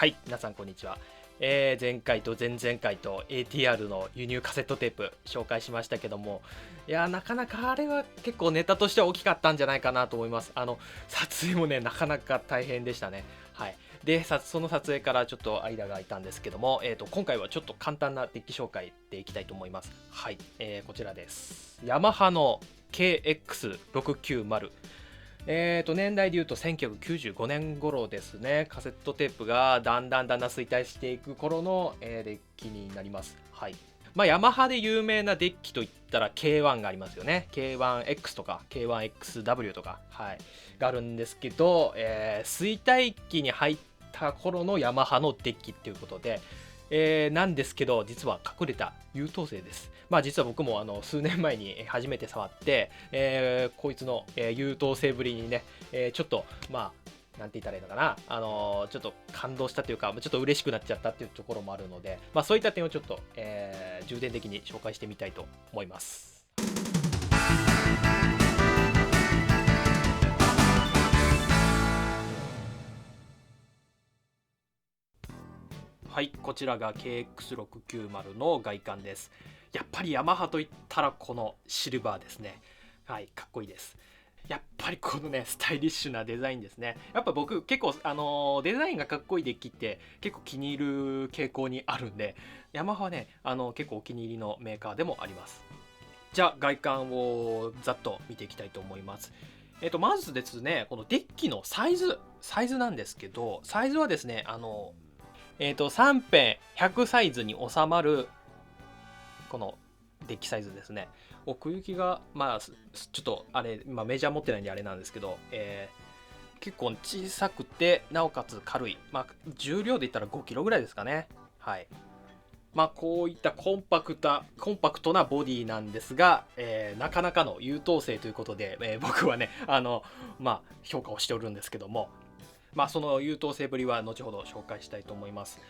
はい、皆さんこんにちは。前回と前々回と ATR の輸入カセットテープ紹介しましたけども、いやなかなかあれは結構ネタとしては大きかったんじゃないかなと思います。撮影もねなかなか大変でしたね。はい。で、その撮影からちょっと間が空いたんですけども、今回はちょっと簡単なデッキ紹介でいきたいと思います。はい、こちらです。ヤマハの KX690。年代でいうと1995年頃ですね。カセットテープがだんだん衰退していく頃の、デッキになります。はい。まあ、ヤマハで有名なデッキといったら K1 がありますよね。K1X とか K1XW とか、はい、があるんですけど、衰退期に入った頃のヤマハのデッキっていうことで、なんですけど実は隠れた優等生です。まあ実は僕も数年前に初めて触って、こいつの、優等生ぶりにね、ちょっとまあなんて言ったらいいのかな、ちょっと感動したというかちょっと嬉しくなっちゃったっていうところもあるので、まあそういった点をちょっと、重点的に紹介してみたいと思います。はい、こちらが KX690 の外観です。やっぱりヤマハといったらこのシルバーですね。はい、かっこいいです。やっぱりこのねスタイリッシュなデザインですね。やっぱ僕結構デザインがかっこいいデッキって結構気に入る傾向にあるんで、ヤマハはね結構お気に入りのメーカーでもあります。じゃあ外観をざっと見ていきたいと思います。まずですね、このデッキのサイズなんですけど、サイズはですね3辺100サイズに収まるこのデッキサイズですね。奥行きがまあちょっとあれ、まあ、メジャー持ってないんであれなんですけど、結構小さくてなおかつ軽い、まあ、重量で言ったら5キロぐらいですかね。はい。まあこういったコンパクトなボディなんですが、なかなかの優等生ということで、僕はねまあ評価をしておるんですけども、まあその優等生ぶりは後ほど紹介したいと思います。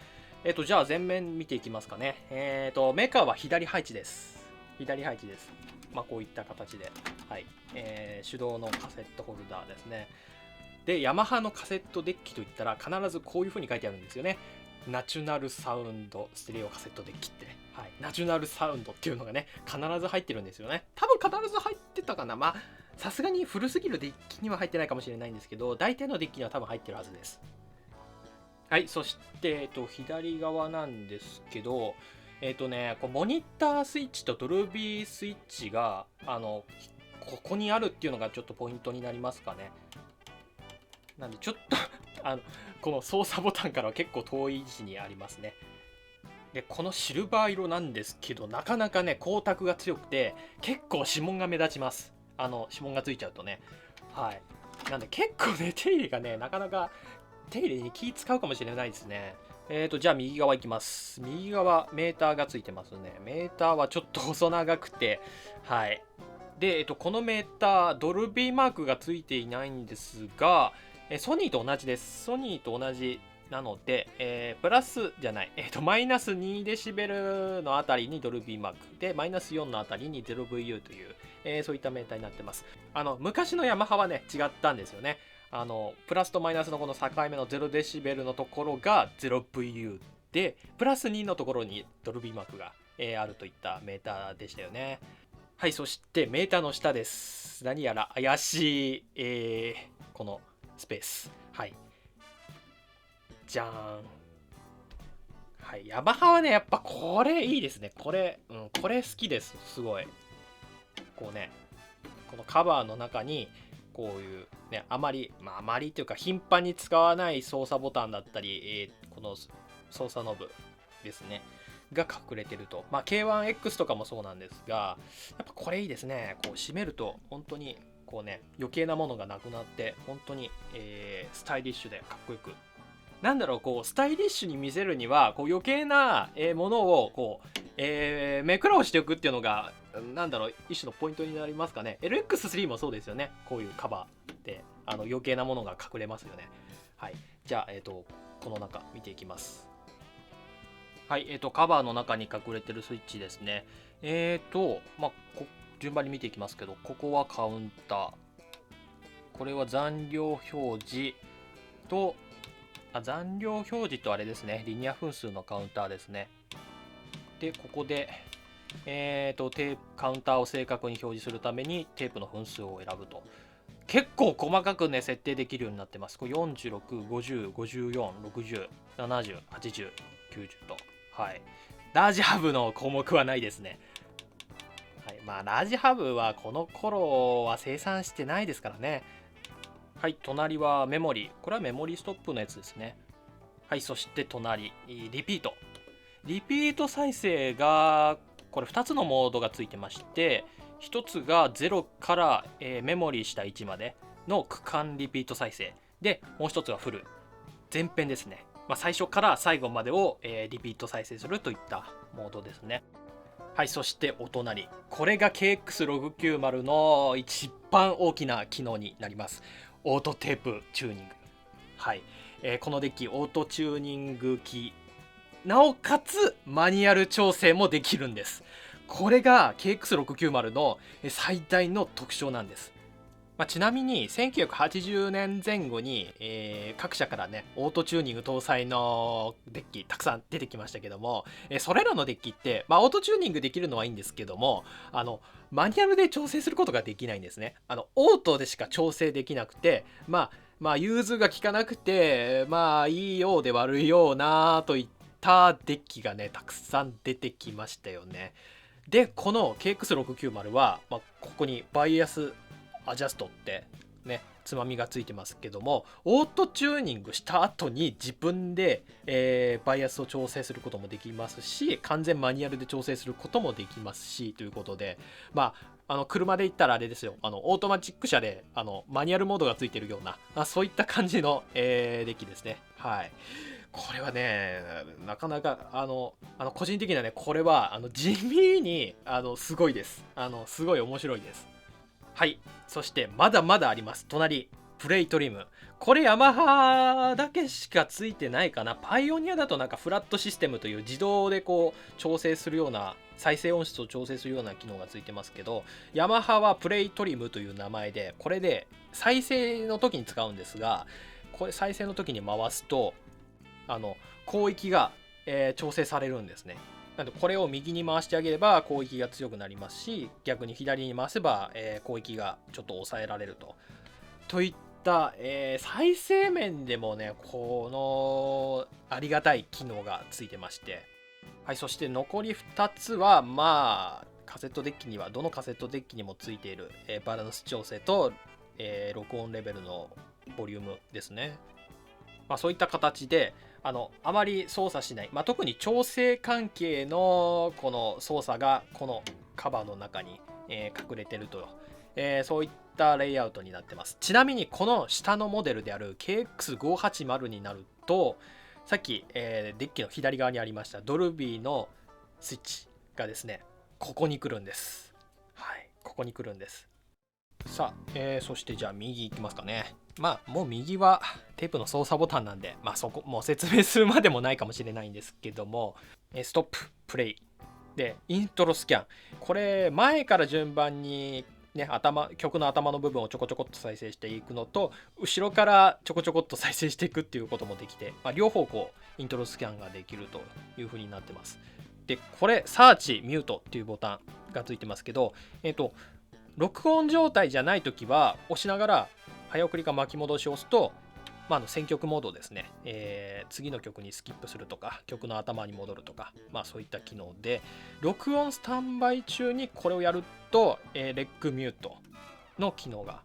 じゃあ前面見ていきますかね。メーカーは左配置です。左配置です。まあこういった形で、はい、手動のカセットホルダーですね。で、ヤマハのカセットデッキといったら必ずこういう風に書いてあるんですよね。ナチュナルサウンドステレオカセットデッキって、はい、ナチュナルサウンドっていうのがね必ず入ってるんですよね。多分必ず入ってたかな。まあさすがに古すぎるデッキには入ってないかもしれないんですけど、大体のデッキには多分入ってるはずです。はい、そして、左側なんですけど、こうモニタースイッチとドルビースイッチが、ここにあるっていうのがちょっとポイントになりますかね。なんで、ちょっとこの操作ボタンからは結構遠い位置にありますね。で、このシルバー色なんですけど、なかなかね、光沢が強くて、結構指紋が目立ちます。指紋がついちゃうとね。はい。なんで、結構ね、手入れがね、なかなか手入れに気使うかもしれないですね。じゃあ右側いきます。右側、メーターがついてますね。メーターはちょっと細長くて、はい。で、このメーター、ドルビーマークがついていないんですが、ソニーと同じです。ソニーと同じなので、プラスじゃない、マイナス2デシベルのあたりにドルビーマークで、マイナス4のあたりに 0VU という、そういったメーターになってます。昔のヤマハはね、違ったんですよね。プラスとマイナスのこの境目の0デシベルのところが 0VU で、プラス2のところにドルビーマークが、あるといったメーターでしたよね。はい、そしてメーターの下です。何やら怪しい、このスペース。はい。じゃーん。はい、ヤマハはね、やっぱこれいいですね。これ、これ好きです。すごい。こうね、このカバーの中に、こういうね、あまりっていうか頻繁に使わない操作ボタンだったり、この操作ノブですねが隠れてると。まあ K1X とかもそうなんですが、やっぱこれいいですね。こう閉めると本当にこうね余計なものがなくなって本当に、スタイリッシュでかっこよく、なんだろう、こうスタイリッシュに見せるにはこう余計なものをこう、目くらをしておくっていうのがなんだろう、一種のポイントになりますかね。 LX3 もそうですよね。こういうカバーって余計なものが隠れますよね。はい、じゃあこの中見ていきます。はい、カバーの中に隠れてるスイッチですね。まあ順番に見ていきますけど、ここはカウンター、これは残量表示と残量表示とあれですね、リニア分数のカウンターですね。で、ここで、カウンターを正確に表示するためにテープの分数を選ぶと。結構細かくね、設定できるようになってます。これ46、50、54、60、70、80、90と。はい。ラージハブの項目はないですね。はい。まあ、ラージハブはこの頃は生産してないですからね。はい。隣はメモリー。これはメモリーストップのやつですね。はい。そして隣、リピート。リピート再生が、これ2つのモードがついてまして、1つが0から、メモリーした位置までの区間リピート再生。で、もう1つはフル。前編ですね。まあ、最初から最後までを、リピート再生するといったモードですね。はい、そしてお隣。これが KX690 の一番大きな機能になります。オートテープチューニング。はい。このデッキ、オートチューニング機。なおかつマニュアル調整もできるんです。これが KX690 の最大の特徴なんです。ちなみに1980年前後に、各社からねオートチューニング搭載のデッキたくさん出てきましたけども、それらのデッキって、オートチューニングできるのはいいんですけども、マニュアルで調整することができないんですね。オートでしか調整できなくて、融通が効かなくて、いいようで悪いようなといったデッキがねたくさん出てきましたよね。でこの KX690 は、ここにバイアスアジャストってねつまみがついてますけども、オートチューニングした後に自分で、バイアスを調整することもできますし、完全マニュアルで調整することもできますしということで、車で言ったらあれですよ、オートマチック車でマニュアルモードがついてるような、そういった感じの、デッキですね。はい。これはね、なかなか個人的にはね、これは地味にすごいです。すごい面白いです。はい。そしてまだまだあります。隣、プレイトリム。これヤマハだけしかついてないかな。パイオニアだとなんかフラットシステムという自動でこう調整するような、再生音質を調整するような機能がついてますけど、ヤマハはプレイトリムという名前で、これで再生の時に使うんですが、これ再生の時に回すと広域が、調整されるんですね。なのでこれを右に回してあげれば広域が強くなりますし、逆に左に回せば、広域がちょっと抑えられるといった、再生面でもねこのありがたい機能がついてまして、はい。そして残り2つはカセットデッキにはどのカセットデッキにもついている、バランス調整と、録音レベルのボリュームですね。そういった形であまり操作しない、特に調整関係のこの操作がこのカバーの中に、隠れてると、そういったレイアウトになってます。ちなみにこの下のモデルである KX580 になると、さっき、デッキの左側にありましたドルビーのスイッチがですねここに来るんです。はい、ここに来るんです。さあ、そしてじゃあ右行きますかね。もう右はテープの操作ボタンなんで、そこもう説明するまでもないかもしれないんですけども、ストップ、プレイでイントロスキャン、これ前から順番にね曲の頭の部分をちょこちょこっと再生していくのと、後ろからちょこちょこっと再生していくっていうこともできて、両方こうイントロスキャンができるという風になってます。でこれサーチミュートっていうボタンがついてますけど、録音状態じゃないときは押しながら早送りか巻き戻しを押すと、選曲モードですね、次の曲にスキップするとか曲の頭に戻るとか、そういった機能で、録音スタンバイ中にこれをやると、レッグミュートの機能が、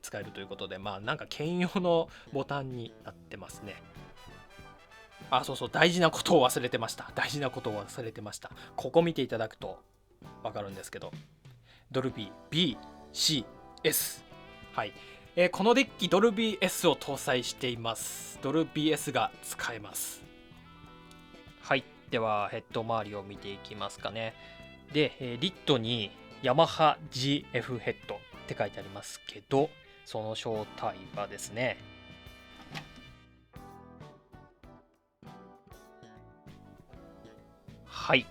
使えるということで、なんか兼用のボタンになってますね。そうそう、大事なことを忘れてました。ここ見ていただくと分かるんですけど、ドルビー BCS、 はい、このデッキドルビー S を搭載しています。ドルビー S が使えます。はい。ではヘッド周りを見ていきますかね。で、リットにヤマハ GF ヘッドって書いてありますけど、その正体はですね、はい、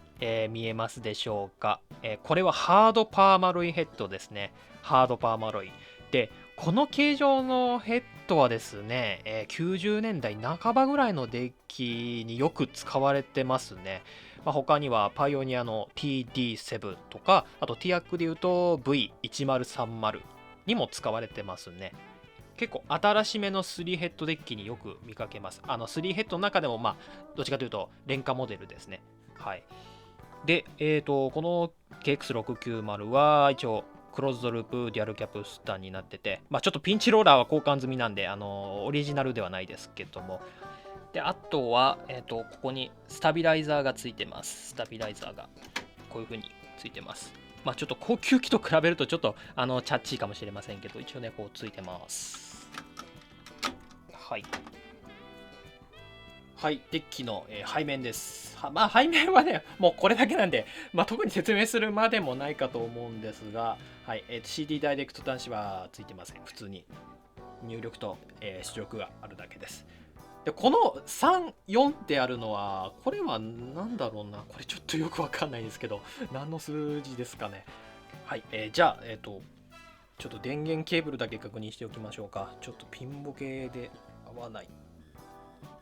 見えますでしょうか。これはハードパーマロイヘッドですね。ハードパーマロイで、この形状のヘットはですね、90年代半ばぐらいのデッキによく使われてますね。他にはパイオニアの TD7 とか、あと TIAC で言うと V1030 にも使われてますね。結構新しめの3ヘッドデッキによく見かけます。3ヘッドの中でもどっちかというと廉価モデルですね。はい。で、この KX690 は一応クローズドループデュアルキャプスタンになってて、ちょっとピンチローラーは交換済みなんで、オリジナルではないですけども。で、あとは、ここにスタビライザーがついてます。スタビライザーがこういう風についてます。ちょっと高級機と比べるとちょっとチャッチーかもしれませんけど、一応ね、こうついてます。はい。はい、デッキの、背面です。背面はね、もうこれだけなんで、特に説明するまでもないかと思うんですが、はい、CD ダイレクト端子はついてません。普通に入力と、出力があるだけです。で、この3、4ってあるのは、これは何だろうな。これちょっとよくわかんないですけど、何の数字ですかね。はい、じゃあ、ちょっと電源ケーブルだけ確認しておきましょうか。ちょっとピンボケで合わない。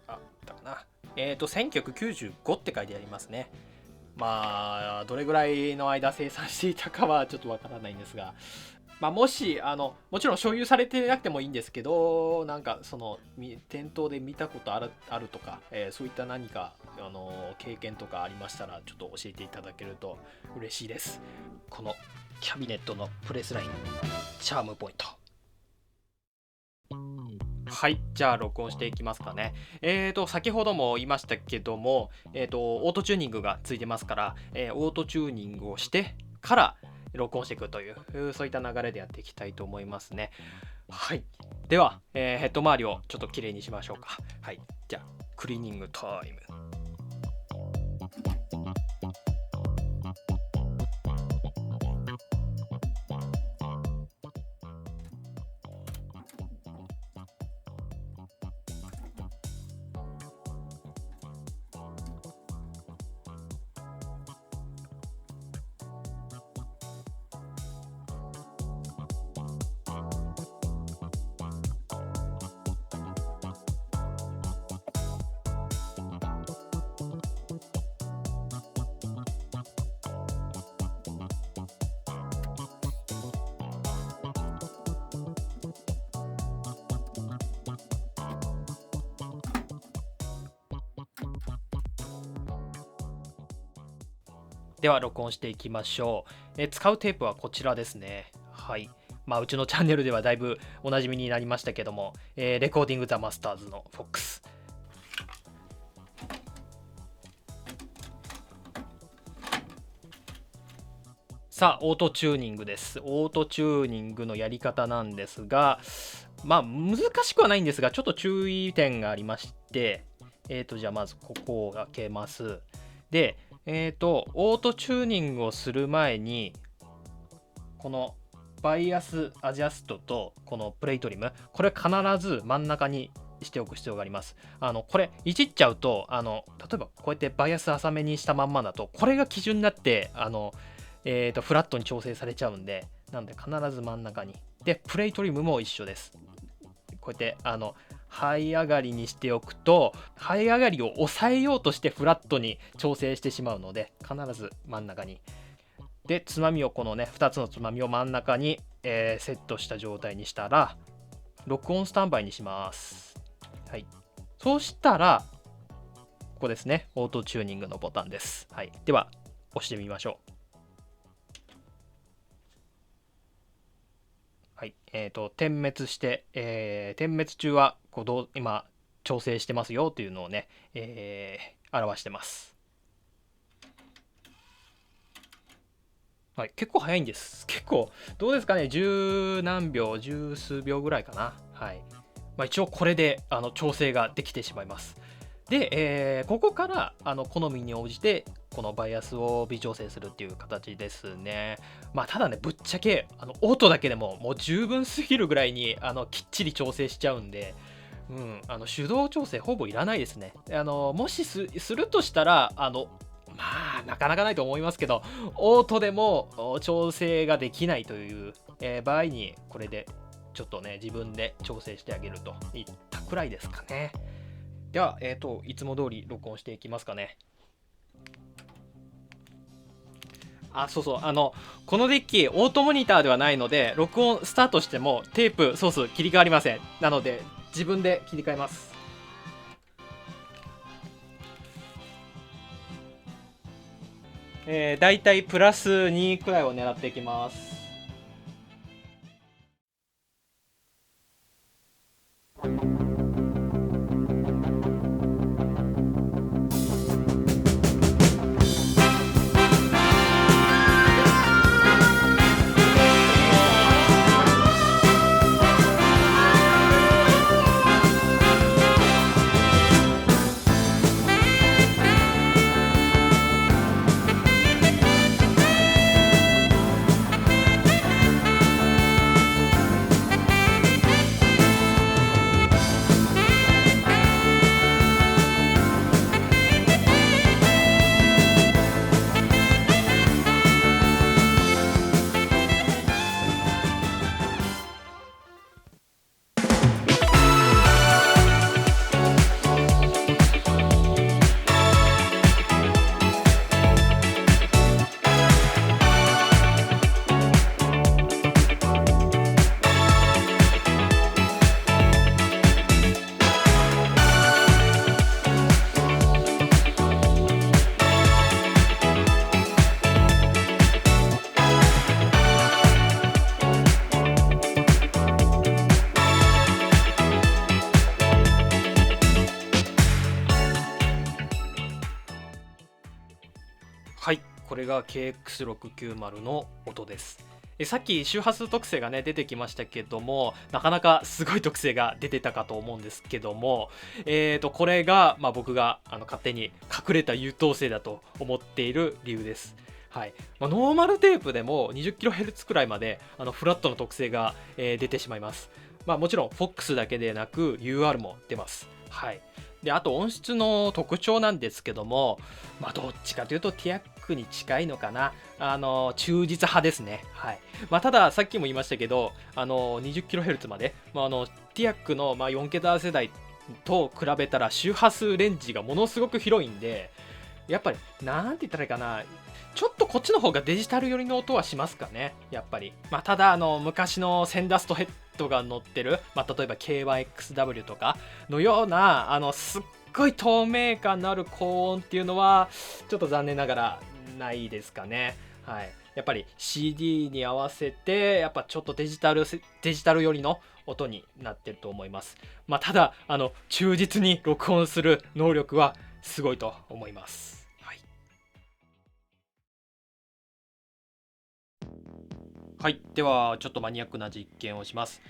だかな。1995って書いてありますね。どれぐらいの間生産していたかはちょっとわからないんですが、もしもちろん所有されてなくてもいいんですけど、なんかその店頭で見たことあるとか、そういった何か経験とかありましたらちょっと教えていただけると嬉しいです。このキャビネットのプレスラインチャームポイント。はい、じゃあ録音していきますかね。先ほども言いましたけども、オートチューニングがついてますから、オートチューニングをしてから録音していくという、そういった流れでやっていきたいと思いますね。はい。では、ヘッド周りをちょっときれいにしましょうか。はい。じゃあ、クリーニングタイム。では録音していきましょう。使うテープはこちらですね。はい。うちのチャンネルではだいぶおなじみになりましたけども、レコーディングザマスターズの FOX。さあ、オートチューニングです。オートチューニングのやり方なんですが、難しくはないんですが、ちょっと注意点がありまして、じゃあまずここを開けます。で、オートチューニングをする前に、このバイアスアジャストとこのプレイトリム、これ必ず真ん中にしておく必要があります。これいじっちゃうと、例えばこうやってバイアス浅めにしたまんまだと、これが基準になってフラットに調整されちゃうんで、なんで必ず真ん中に。で、プレイトリムも一緒です。こうやって這い上がりにしておくと、這い上がりを抑えようとしてフラットに調整してしまうので、必ず真ん中に。で、つまみをこのね、2つのつまみを真ん中に、セットした状態にしたら、録音スタンバイにします。はい。そうしたら、ここですね、オートチューニングのボタンです。はい。では、押してみましょう。はい。点滅して、点滅中は今調整してますよっていうのをね、表してます。はい、結構早いんです。結構、どうですかね、十何秒、十数秒ぐらいかな。はい。一応これで調整ができてしまいます。で、ここから好みに応じてこのバイアスを微調整するっていう形ですね。ただね、ぶっちゃけオートだけでももう十分すぎるぐらいにきっちり調整しちゃうんで、手動調整ほぼいらないですね。もしするとしたらなかなかないと思いますけど、オートでも調整ができないという、場合にこれでちょっとね自分で調整してあげるといったくらいですかね。では、いつも通り録音していきますかね。そうそう、このデッキオートモニターではないので、録音スタートしてもテープソース切り替わりません。なので自分で切り替えます。だいたいプラス2くらいを狙っていきます。はい、これが KX690 の音です。さっき周波数特性がね出てきましたけども、なかなかすごい特性が出てたかと思うんですけども、これが、僕が勝手に隠れた優等生だと思っている理由です。はい、ノーマルテープでも 20kHz くらいまでフラットの特性が、出てしまいます。もちろん FOX だけでなく UR も出ます。はい、であと音質の特徴なんですけども、どっちかというとティアックに近いのかな、忠実派ですね。はい、たださっきも言いましたけど20kHz まで、ティアックの4桁世代と比べたら周波数レンジがものすごく広いんで、やっぱりなんて言ったらいいかな、ちょっとこっちの方がデジタル寄りの音はしますかね、やっぱり。ただ昔のセンダストヘッドが乗ってる、例えば K1XW とかのようなすっごい透明感のある高音っていうのはちょっと残念ながらないですかね。はい、やっぱり CD に合わせてやっぱちょっとデジタル寄りの音になってると思います。ただ忠実に録音する能力はすごいと思います。はい、ではちょっとマニアックな実験をします。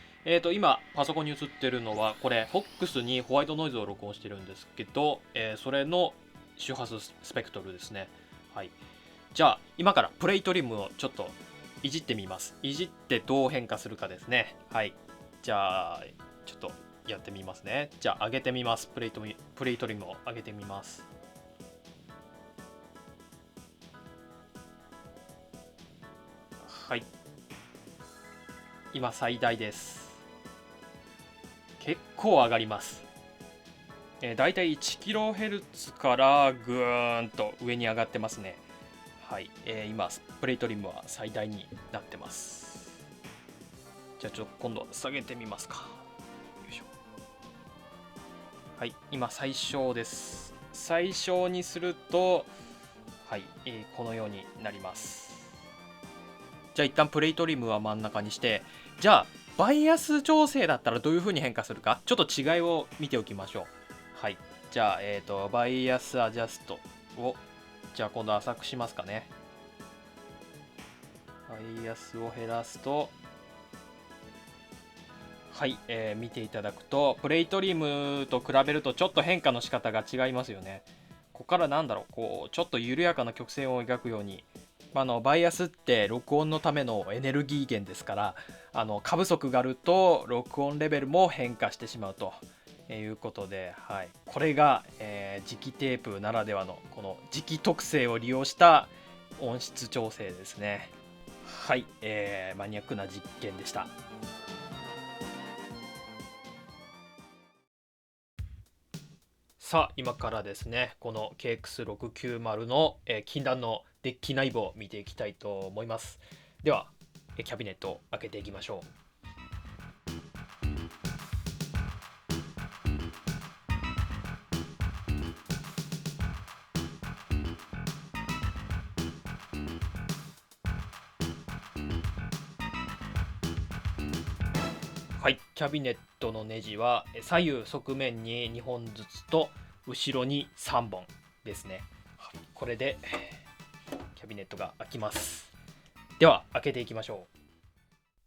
今パソコンに映ってるのはこれ FOX にホワイトノイズを録音してるんですけど、それの周波数スペクトルですね。はい、じゃあ今からプレイトリムをちょっといじってみます。いじってどう変化するかですね。はい、じゃあちょっとやってみますね。じゃあ上げてみます。プレイトリムを上げてみます。はい、今最大です。結構上がります。だいたい 1kHz からぐーんと上に上がってますね。はい、今プレイトリムは最大になってます。じゃあちょっと今度下げてみますか。よいしょ。はい、今最小です。最小にするとはい、このようになります。じゃあ一旦プレイトリムは真ん中にして、じゃあバイアス調整だったらどういう風に変化するかちょっと違いを見ておきましょう。はい、じゃあバイアスアジャストをじゃあ今度浅くしますかね。バイアスを減らすとはい、見ていただくとプレイトリムと比べるとちょっと変化の仕方が違いますよね。ここからなんだろう、こうちょっと緩やかな曲線を描くように、バイアスって録音のためのエネルギー源ですから、過不足があると録音レベルも変化してしまうということで、はい、これが、磁気テープならではのこの磁気特性を利用した音質調整ですね。はい、マニアックな実験でした。さあ今からですねこの KX690 の、禁断のデッキ内部を見ていきたいと思います。ではキャビネットを開けていきましょう。はい、キャビネットのネジは左右側面に2本ずつと後ろに3本ですね。これでキャビネットが開きます。では開けていきましょ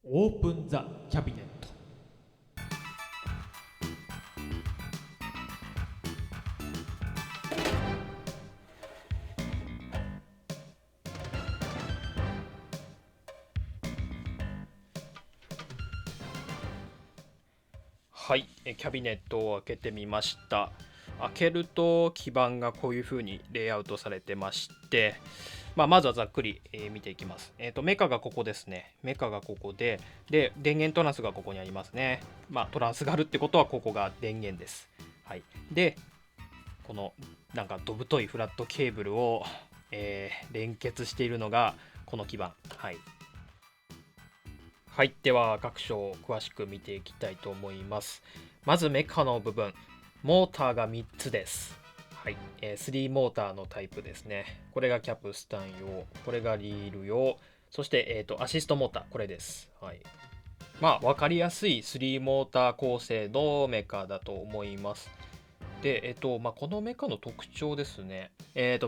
う。オープンザキャビネット。はい、キャビネットを開けてみました。開けると基板がこういう風にレイアウトされてまして、まずはざっくり、見ていきます。メカがここですね。メカがここで、電源トランスがここにありますね。トランスがあるってことはここが電源です。はい、で、このなんかどぶといフラットケーブルを、連結しているのがこの基板。はい、では各所を詳しく見ていきたいと思います。まずメカの部分、モーターが3つです。はい、3モーターのタイプですね。これがキャプスタン用、これがリール用、そして、アシストモーター、これです。はい、分かりやすい3モーター構成のメカだと思います。で、このメカの特徴ですね。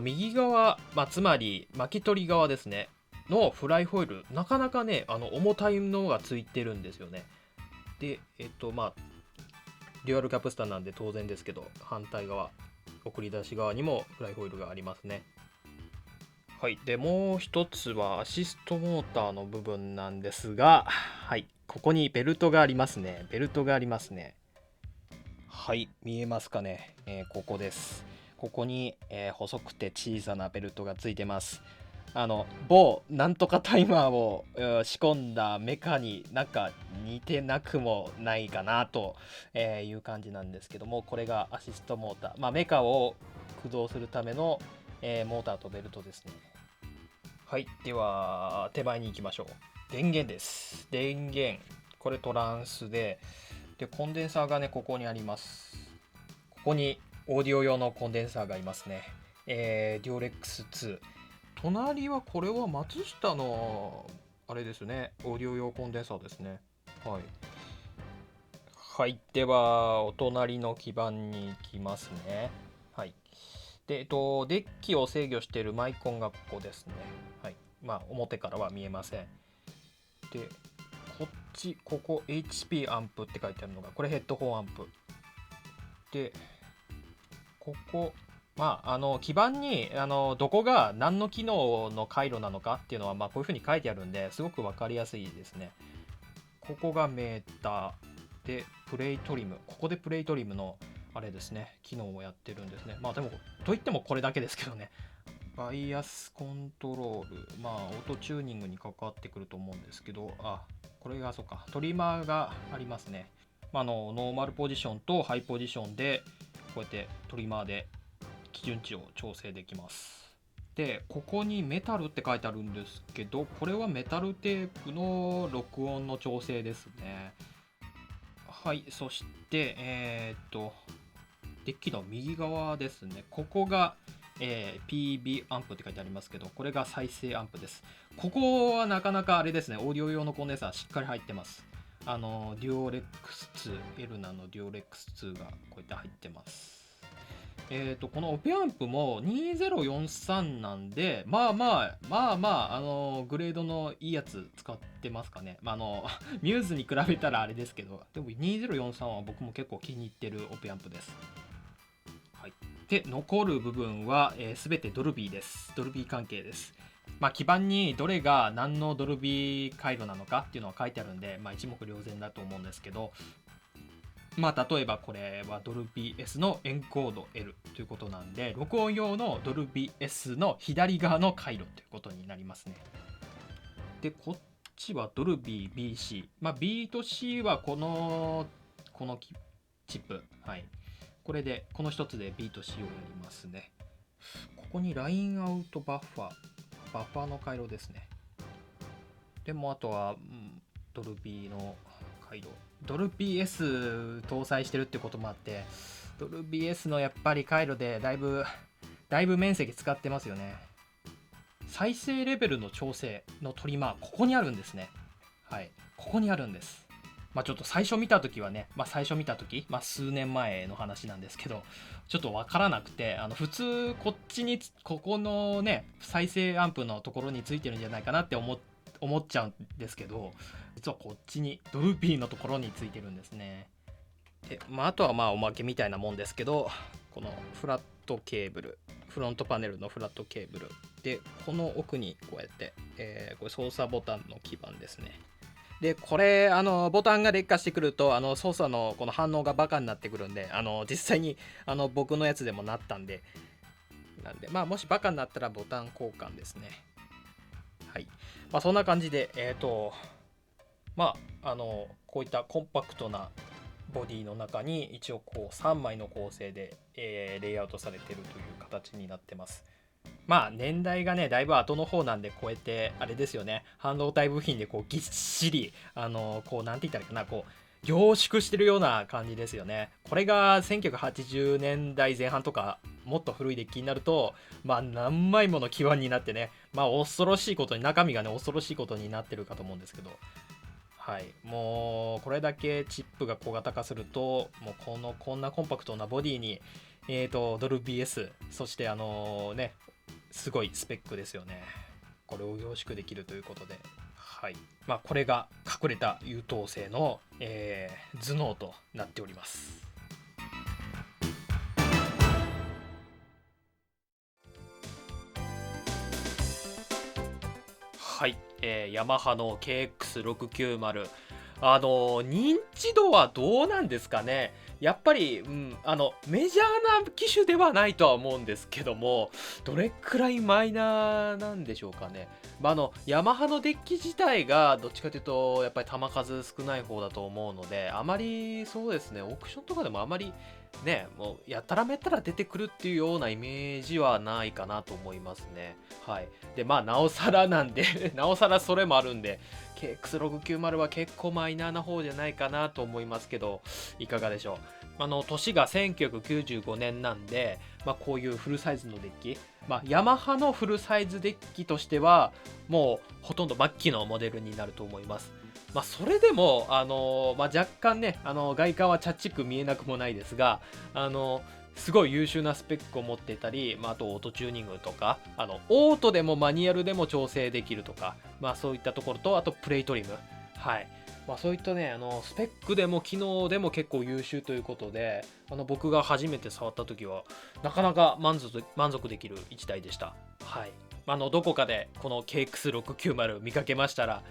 右側、つまり巻き取り側ですね。のフライホイール、なかなかね、重たいのがついてるんですよね。で、デュアルキャプスターなんで当然ですけど、反対側、送り出し側にもフライホイールがありますね。はい。で、もう一つはアシストモーターの部分なんですが、はい。ここにベルトがありますね。ベルトがありますね。はい。見えますかね。ここです。ここに、細くて小さなベルトがついてます。某なんとかタイマーを仕込んだメカになんか似てなくもないかなという感じなんですけども、これがアシストモーター、メカを駆動するためのモーターとベルトですね。はい、では手前に行きましょう。電源です。電源、これトランスで、コンデンサーがねここにあります。ここにオーディオ用のコンデンサーがいますね。デュオレックス2。隣はこれは松下のあれですね、オーディオ用コンデンサーですね。はい。はい、ではお隣の基板に行きますね。はい。で、デッキを制御しているマイコンがここですね。はい。表からは見えません。で、ここ HP アンプって書いてあるのが、これヘッドホンアンプ。で、ここ、基板にどこが何の機能の回路なのかっていうのは、こういうふうに書いてあるんですごく分かりやすいですね。ここがメーターで、プレイトリム、ここでプレイトリムのあれですね、機能をやってるんですね。でもといってもこれだけですけどね。バイアスコントロール、オートチューニングに関わってくると思うんですけど、これがそうか、トリマーがありますね。ノーマルポジションとハイポジションでこうやってトリマーで基準値を調整できます。で、ここにメタルって書いてあるんですけど、これはメタルテープの録音の調整ですね。はい、そして、デッキの右側ですね。ここが、PB アンプって書いてありますけど、これが再生アンプです。ここはなかなかあれですね、オーディオ用のコンデンサーしっかり入ってます。デュオレックス2、エルナのデュオレックス2がこうやって入ってます。このオペアンプも2043なんで、グレードのいいやつ使ってますかね。ミューズに比べたらあれですけど、でも2043は僕も結構気に入ってるオペアンプです。はい。で、残る部分は、全てドルビーです。ドルビー関係です。基板にどれが何のドルビー回路なのかっていうのは書いてあるんで、一目瞭然だと思うんですけど、例えばこれはドルビー S のエンコード L ということなんで、録音用のドルビー S の左側の回路ということになりますね。で、こっちはドルビー BC。B と C はこのチップ。はい。これでこの一つでビートしようやりますね。ここにラインアウトバッファーの回路ですね。でもあとは、ドルビーの回路、ドルビー S 搭載してるってこともあって、ドルビー S のやっぱり回路でだいぶ面積使ってますよね。再生レベルの調整のトリマー、ここにあるんですね。はい、ここにあるんです。ちょっと最初見た時はね、数年前の話なんですけど、ちょっと分からなくて、普通ここのね再生アンプのところについてるんじゃないかなって思っちゃうんですけど、実はこっちにドルビーのところについてるんですね。で、あとはおまけみたいなもんですけど、このフラットケーブル、フロントパネルのフラットケーブルで、この奥にこうやって、これ操作ボタンの基板ですね。でこれボタンが劣化してくると操作のこの反応がバカになってくるんで、実際に僕のやつでもなったんで、もしバカになったらボタン交換ですね。はい、そんな感じでこういったコンパクトなボディの中に一応こう3枚の構成で、レイアウトされているという形になってます。年代がねだいぶ後の方なんで、こうやってあれですよね、半導体部品でこうぎっしりこうなんて言ったらいいかな、こう凝縮してるような感じですよね。これが1980年代前半とかもっと古いデッキになると何枚もの基板になってね、恐ろしいことに、中身がね恐ろしいことになってるかと思うんですけど、はい、もうこれだけチップが小型化すると、もうこんなコンパクトなボディにドルビー S、 そしてすごいスペックですよね。これを凝縮できるということで、はい、これが隠れた優等生の、頭脳となっております。はい、ヤマハの KX690、認知度はどうなんですかね。やっぱり、メジャーな機種ではないとは思うんですけども、どれくらいマイナーなんでしょうかね。ヤマハのデッキ自体がどっちかというとやっぱり球数少ない方だと思うので、あまりそうですね、オークションとかでもあまりね、もうやたらめったら出てくるっていうようなイメージはないかなと思いますね。はい。で、なおさらなんでなおさらそれもあるんで、KX690 は結構マイナーな方じゃないかなと思いますけど、いかがでしょう。年が1995年なんで、こういうフルサイズのデッキ、ヤマハのフルサイズデッキとしては、もうほとんど末期のモデルになると思います。それでも、若干ね、外観はチャッチく見えなくもないですが、すごい優秀なスペックを持っていたり、あとオートチューニングとか、オートでもマニュアルでも調整できるとか、そういったところと、あとプレイトリム、はい、そういったねスペックでも機能でも結構優秀ということで、僕が初めて触った時はなかなか満足できる1台でした。はい、どこかでこの KX690 見かけましたら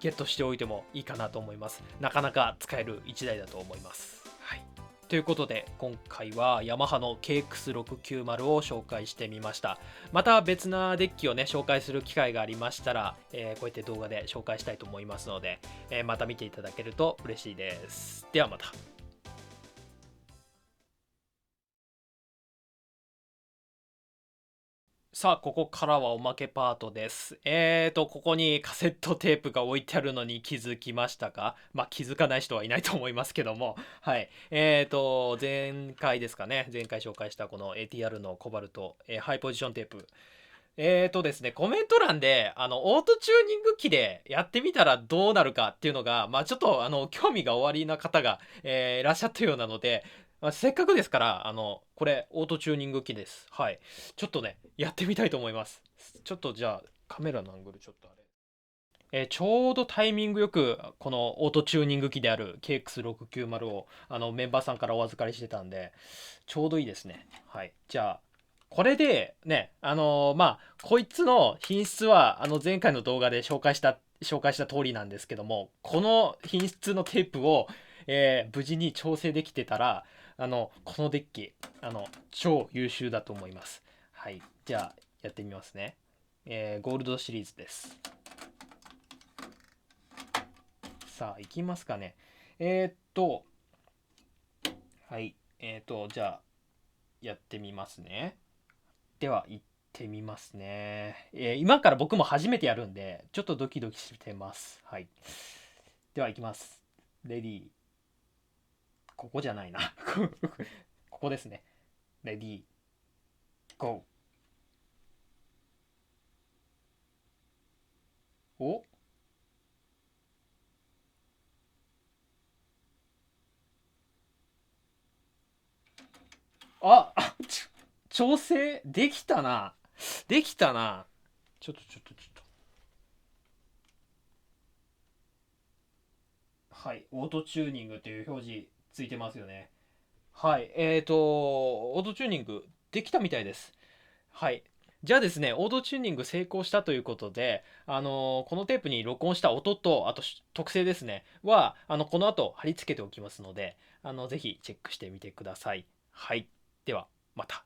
ゲットしておいてもいいかなと思います。なかなか使える1台だと思います。はい、ということで今回はヤマハの KX690 を紹介してみました。また別なデッキをね紹介する機会がありましたら、こうやって動画で紹介したいと思いますので、また見ていただけると嬉しいです。ではまた。さあ、ここからはおまけパートです。ここにカセットテープが置いてあるのに気づきましたか？気づかない人はいないと思いますけども。はい。前回ですかね。前回紹介したこの ATR のコバルト、ハイポジションテープ。ですね、コメント欄で、オートチューニング機でやってみたらどうなるかっていうのが、ちょっと、興味がおありな方が、いらっしゃったようなので、せっかくですから、これ、オートチューニング機です。はい。ちょっとね、やってみたいと思います。ちょっとじゃあ、カメラのアングルちょっとあれ。ちょうどタイミングよく、このオートチューニング機である KX690 を、メンバーさんからお預かりしてたんで、ちょうどいいですね。はい。じゃあ、これでね、こいつの品質は、前回の動画で紹介した通りなんですけども、この品質のテープを、無事に調整できてたら、このデッキ、超優秀だと思います。はい。じゃあ、やってみますね。ゴールドシリーズです。さあ、いきますかね。はい。じゃあやってみますね。では行ってみますね。今から僕も初めてやるんでちょっとドキドキしてます。はい。では行きます。レディー。ここじゃないな。ここですね。レディー、ゴー。お、あ、調整できたな。できたな。ちょっと。はい。オートチューニングという表示ついてますよね。はい。オートチューニングできたみたいです。はい。じゃあですね、オートチューニング成功したということで、このテープに録音した音と、あと特性ですね、は、この後貼り付けておきますので、ぜひチェックしてみてください。はい。では、また。